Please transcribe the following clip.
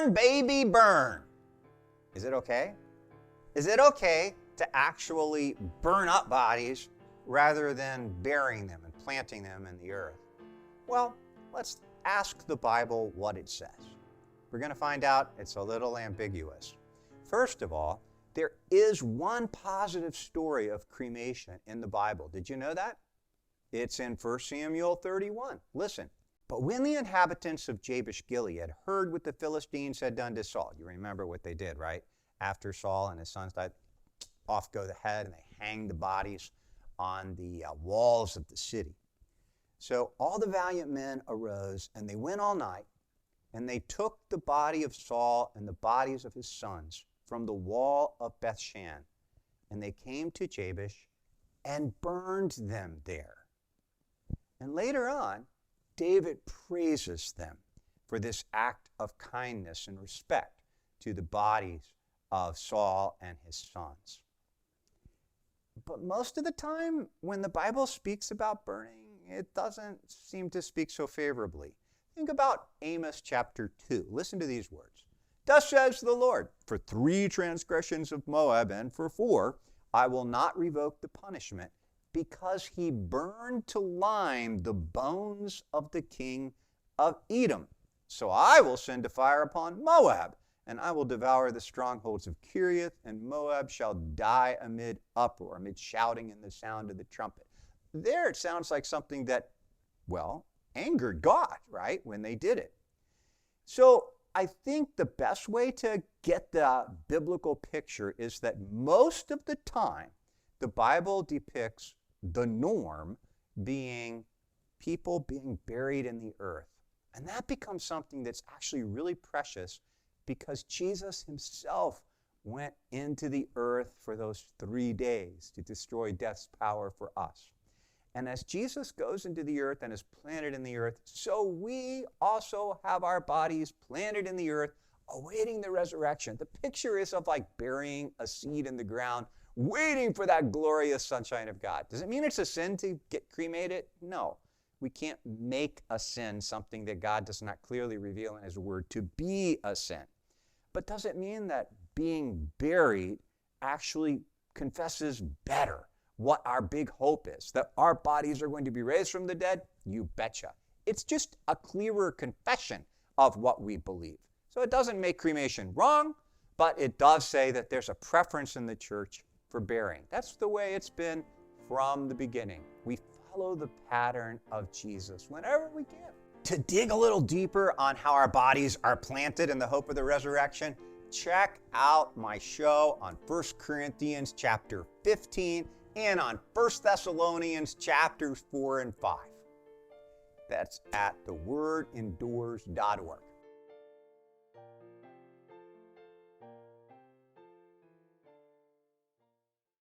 Burn, baby, burn. Is it okay? Is it okay to actually burn up bodies rather than burying them and planting them in the earth? Well, let's ask the Bible what it says. We're going to find out it's a little ambiguous. First of all, there is one positive story of cremation in the Bible. Did you know that? It's in 1 Samuel 31. Listen. But when the inhabitants of Jabesh Gilead heard what the Philistines had done to Saul, you remember what they did, right? After Saul and his sons died, off go the head, and they hanged the bodies on the walls of the city. So all the valiant men arose, and they went all night, and they took the body of Saul and the bodies of his sons from the wall of Bethshan, and they came to Jabesh and burned them there. And later on, David praises them for this act of kindness and respect to the bodies of Saul and his sons. But most of the time, when the Bible speaks about burning, it doesn't seem to speak so favorably. Think about Amos chapter 2. Listen to these words. Thus says the Lord, for 3 transgressions of Moab and for 4, I will not revoke the punishment, because he burned to lime the bones of the king of Edom. So I will send a fire upon Moab, and I will devour the strongholds of Kiriath, and Moab shall die amid uproar, amid shouting and the sound of the trumpet. There it sounds like something that, well, angered God, right, when they did it. So I think the best way to get the biblical picture is that most of the time, the Bible depicts the norm being people being buried in the earth. And that becomes something that's actually really precious because Jesus himself went into the earth for those 3 days to destroy death's power for us. And as Jesus goes into the earth and is planted in the earth, so we also have our bodies planted in the earth, awaiting the resurrection. The picture is of like burying a seed in the ground, waiting for that glorious sunshine of God. Does it mean it's a sin to get cremated? No. We can't make a sin something that God does not clearly reveal in his word to be a sin. But does it mean that being buried actually confesses better what our big hope is, that our bodies are going to be raised from the dead? You betcha. It's just a clearer confession of what we believe. So it doesn't make cremation wrong, but it does say that there's a preference in the church for burying. That's the way it's been from the beginning. We follow the pattern of Jesus whenever we can. To dig a little deeper on how our bodies are planted in the hope of the resurrection, check out my show on 1 Corinthians chapter 15 and on 1 Thessalonians chapters 4 and 5. That's at thewordendures.org.